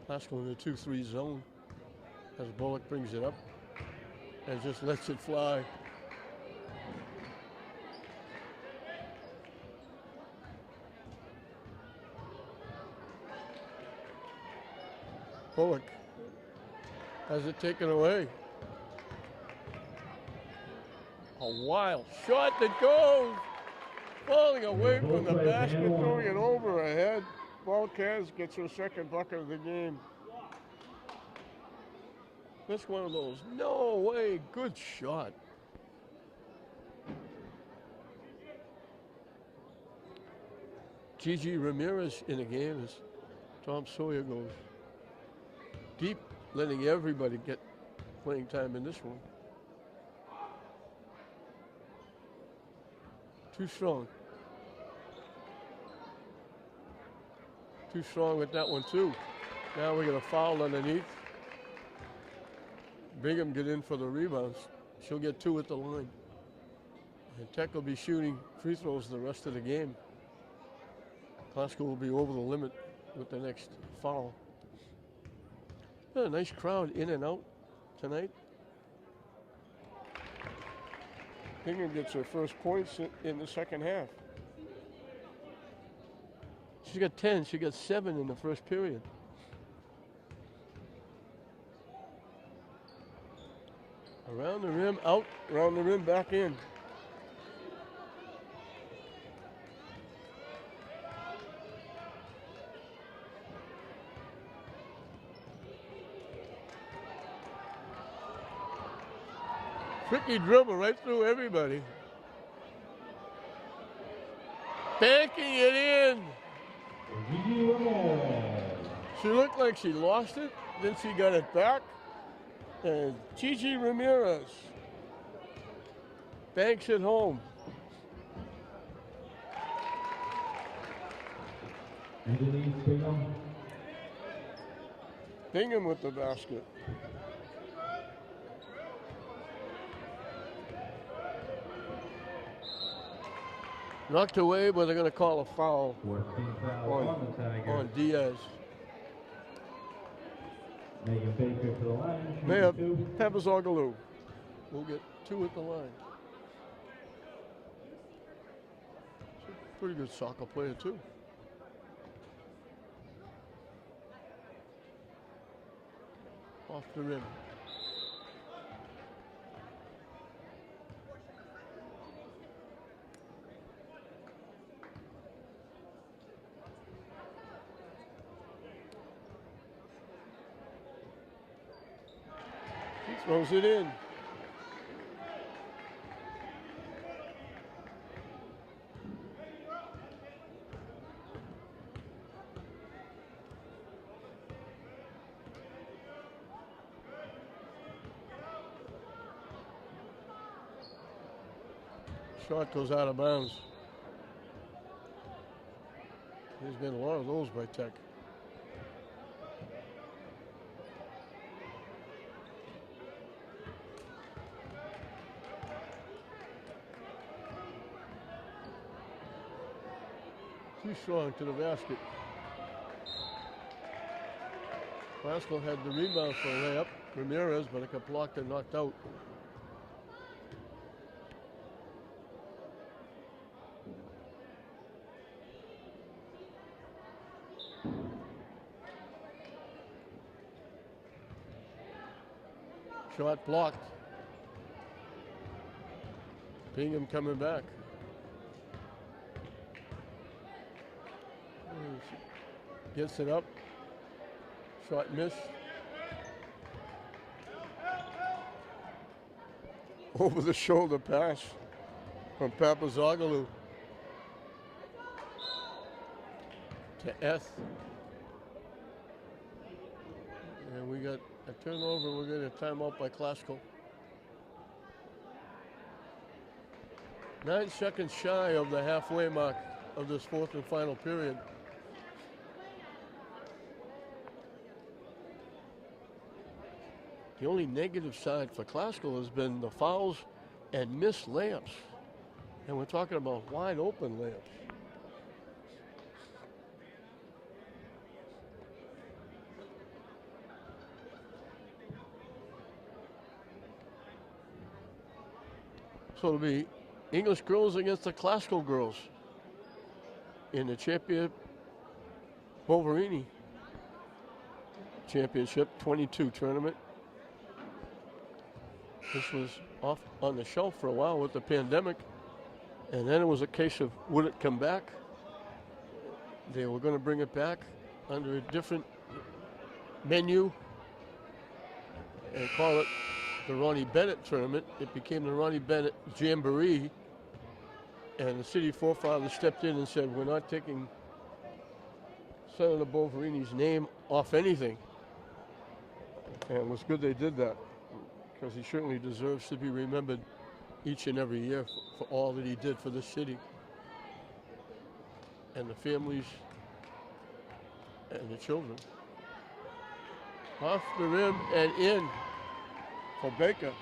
Glasgow in the 2-3 zone as Bullock brings it up and just lets it fly. Bullock has it taken away. A wild shot that goes, falling away from the basket, throwing it over her head. Volquez gets her second bucket of the game. That's one of those, no way, good shot. Gigi Ramirez in the game as Tom Sawyer goes deep, letting everybody get playing time in this one. Too strong. Too strong with that one too. Now we got a foul underneath. Bingham get in for the rebounds. She'll get 2 at the line. And Tech will be shooting free throws the rest of the game. Glasgow will be over the limit with the next foul. A nice crowd in and out tonight. Hingham gets her first points in the second half. She got 10. She got 7 in the first period. Around the rim, out, around the rim, back in. Tricky dribble right through everybody. Banking it in. She looked like she lost it, then she got it back. And Gigi Ramirez banks it home. Bingham with the basket. Knocked away, but they're going to call a foul on Diaz. Megan Baker to the line. Maya Papazoglou will get 2 at the line. Pretty good soccer player, too. Off the rim. Throws it in. Shot goes out of bounds. There's been a lot of those by Tech. Too strong to the basket. Pascal had the rebound for a layup. Ramirez, but it got blocked and knocked out. Shot blocked. Bingham coming back. Gets it up. Shot missed. Over the shoulder pass from Papazoglou to Eth. And we got a turnover. We're getting a timeout by Classical. 9 seconds shy of the halfway mark of this fourth and final period. The only negative side for Classical has been the fouls and missed layups. And we're talking about wide open layups. So it'll be English girls against the Classical girls in the champion Boverini Championship 22 tournament. This was off on the shelf for a while with the pandemic, and then it was a case of would it come back? They were going to bring it back under a different menu and call it the Ronnie Bennett tournament. It became the Ronnie Bennett Jamboree, and the city forefathers stepped in and said, we're not taking Senator Boverini's name off anything. And it was good they did that, because he certainly deserves to be remembered each and every year for all that he did for the city and the families and the children. Off the rim and in for Baker.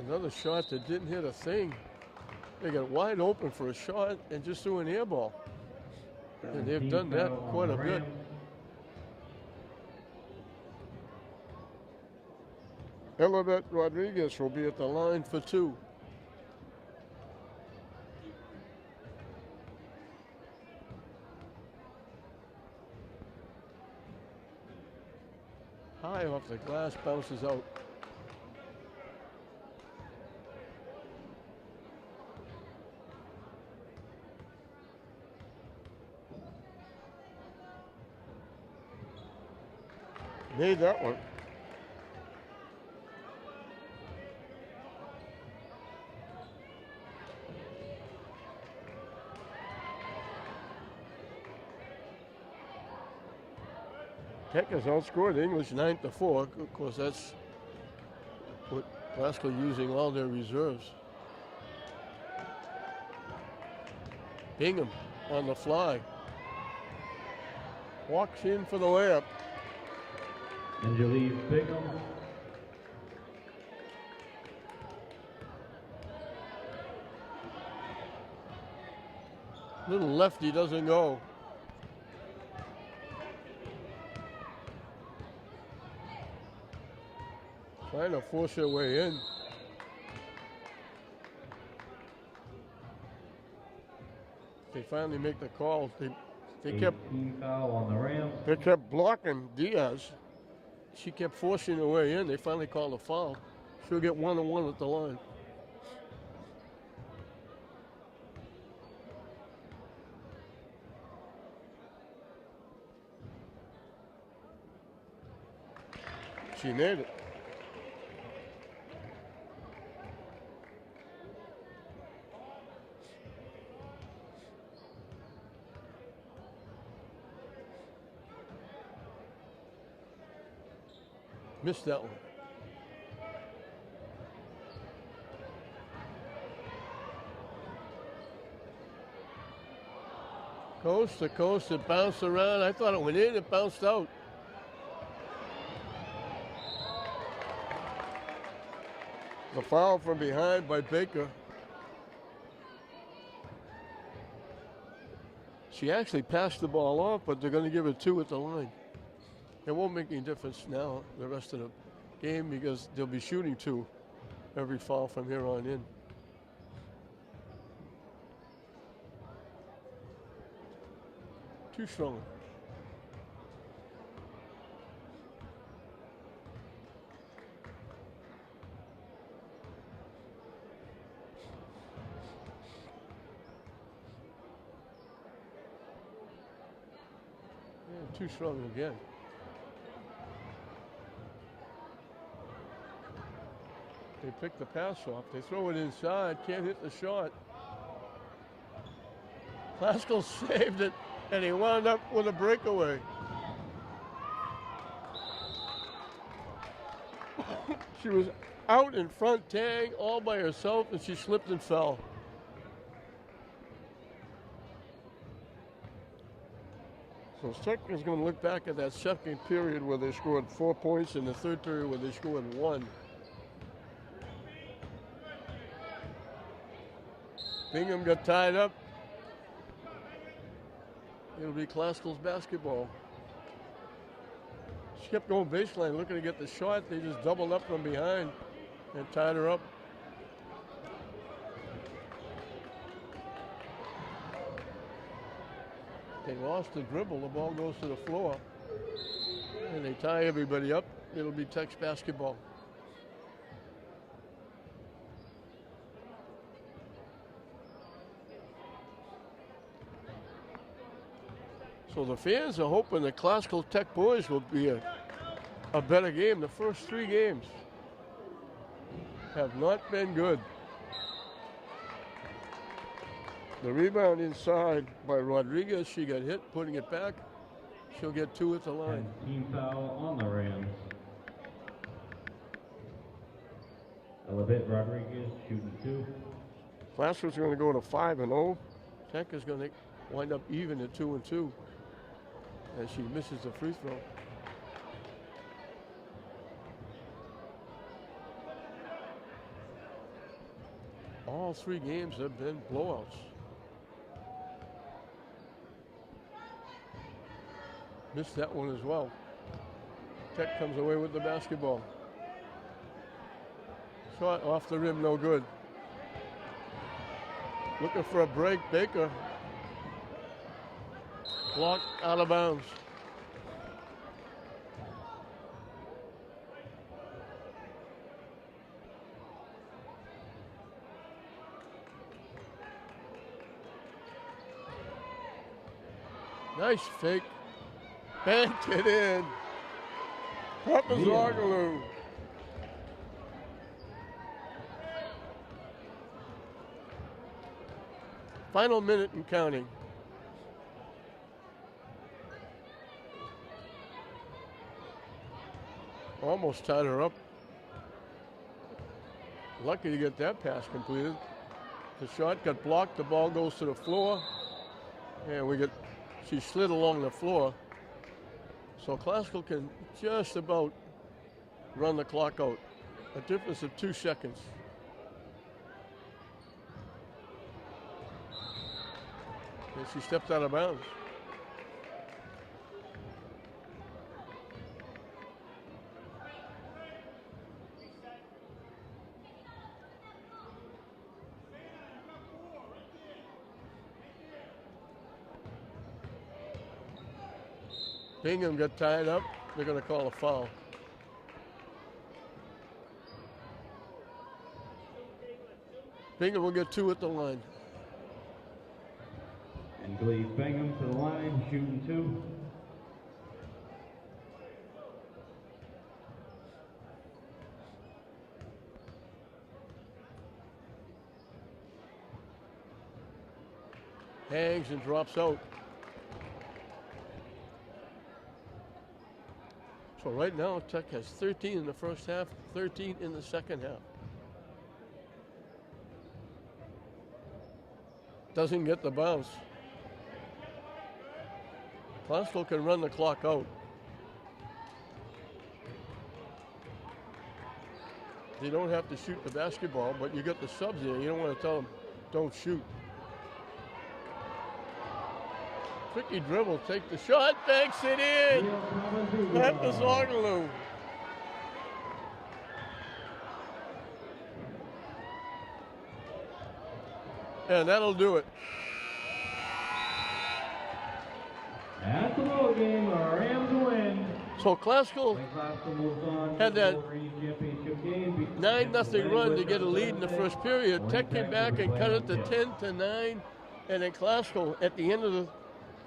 Another shot that didn't hit a thing. They got wide open for a shot and just threw an air ball. And they've done that quite a bit. Elvette Rodriguez will be at the line for 2. High off the glass, bounces out. Made that one. Tech has outscored English 9-4. Of course, that's what Glasgow using all their reserves. Bingham on the fly. Walks in for the layup. Angelique Bingham. Little lefty doesn't go. Trying to force their way in. They finally make the call. They kept foul on the rim. They kept blocking Diaz. She kept forcing her way in. They finally called a foul. She'll get 1-on-1 at the line. She made it. Missed that one. Coast to coast, it bounced around. I thought it went in, it bounced out. The foul from behind by Baker. She actually passed the ball off, but they're going to give it 2 at the line. It won't make any difference now, the rest of the game, because they'll be shooting 2 every foul from here on in. Too strong. Yeah, too strong again. They pick the pass off. They throw it inside. Can't hit the shot. Glasgow saved it, and he wound up with a breakaway. She was out in front, Tang, all by herself, and she slipped and fell. So Tech is going to look back at that second period where they scored 4 points, and the third period where they scored 1. Bingham got tied up. It'll be Glasgow's basketball. She kept going baseline, looking to get the shot. They just doubled up from behind and tied her up. They lost the dribble. The ball goes to the floor. And they tie everybody up. It'll be Tech's basketball. So the fans are hoping the Glasgow Tech boys will be a better game. The first 3 games have not been good. The rebound inside by Rodriguez. She got hit, putting it back. She'll get 2 at the line. And team foul on the rim. Elvette Rodriguez shooting 2. Glasgow's going to go to 5-0. Tech is going to wind up even at 2-2. And she misses the free throw. All 3 games have been blowouts. Missed that one as well. Tech comes away with the basketball. Shot off the rim, no good. Looking for a break, Baker. Blocked out of bounds. Nice fake. Banked it in. Papazoglu. Final minute and counting. Almost tied her up. Lucky to get that pass completed. The shot got blocked, the ball goes to the floor, and she slid along the floor. So Classical can just about run the clock out. A difference of 2 seconds. And she stepped out of bounds. Bingham got tied up. They're going to call a foul. Bingham will get 2 at the line. And Glee Bingham to the line, shooting 2. Hangs and drops out. So right now, Tech has 13 in the first half, 13 in the second half. Doesn't get the bounce. Classical can run the clock out. You don't have to shoot the basketball, but you get the subs there. You don't want to tell them, don't shoot. Tricky dribble, take the shot, banks it in. Papazoglu. And that'll do it. That's the ball game, our Rams win. So Classical had that 9-0 run to get a lead in the first period. Tech came back and cut it to 10-9, and then Classical at the end of the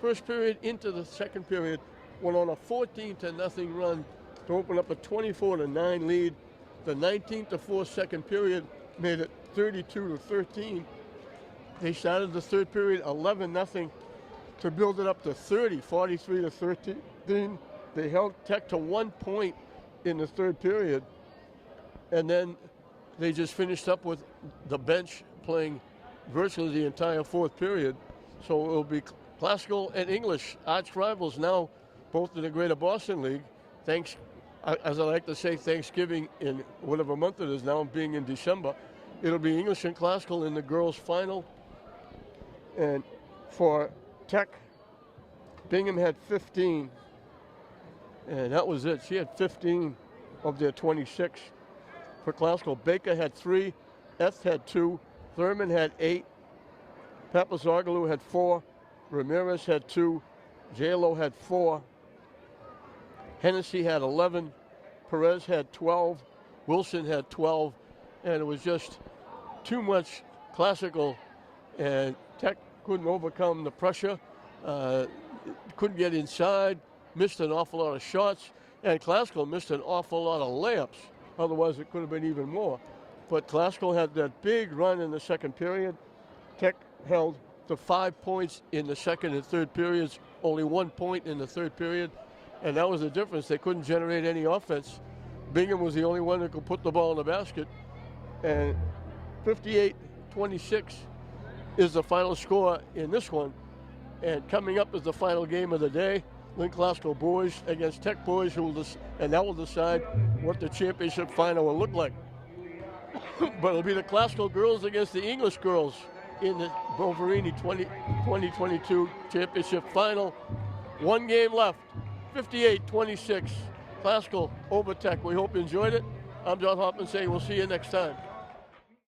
first period into the second period went on a 14-0 run to open up a 24-9 lead. The 19-4 second period made it 32-13. They started the third period 11-0 to build it up to 30, 43-13. They held Tech to 1 point in the third period, and then they just finished up with the bench playing virtually the entire fourth period. So it will be Classical and English, arch rivals now, both in the Greater Boston League. Thanks, as I like to say, Thanksgiving in whatever month it is now, being in December. It'll be English and Classical in the girls' final. And for Tech, Bingham had 15, and that was it. She had 15 of their 26. For Classical, Baker had 3, Eth had 2, Thurman had 8, Papazoglu had 4, Ramirez had 2, J-Lo had 4, Hennessy had 11, Perez had 12, Wilson had 12, and it was just too much Classical, and Tech couldn't overcome the pressure, couldn't get inside, missed an awful lot of shots, and Classical missed an awful lot of layups. Otherwise, it could have been even more. But Classical had that big run in the second period. Tech held to 5 points in the second and third periods, only 1 point in the third period, and that was the difference. They couldn't generate any offense. Bingham was the only one that could put the ball in the basket, and 58-26 is the final score in this one. And coming up is the final game of the day, Lynn Classical boys against Tech boys, and that will decide what the championship final will look like. but it'll be the classical girls against the English girls in the Boverini 2022 championship final. 1 game left, 58-26. Classical over Tech. We hope you enjoyed it. I'm John Hoffman saying we'll see you next time.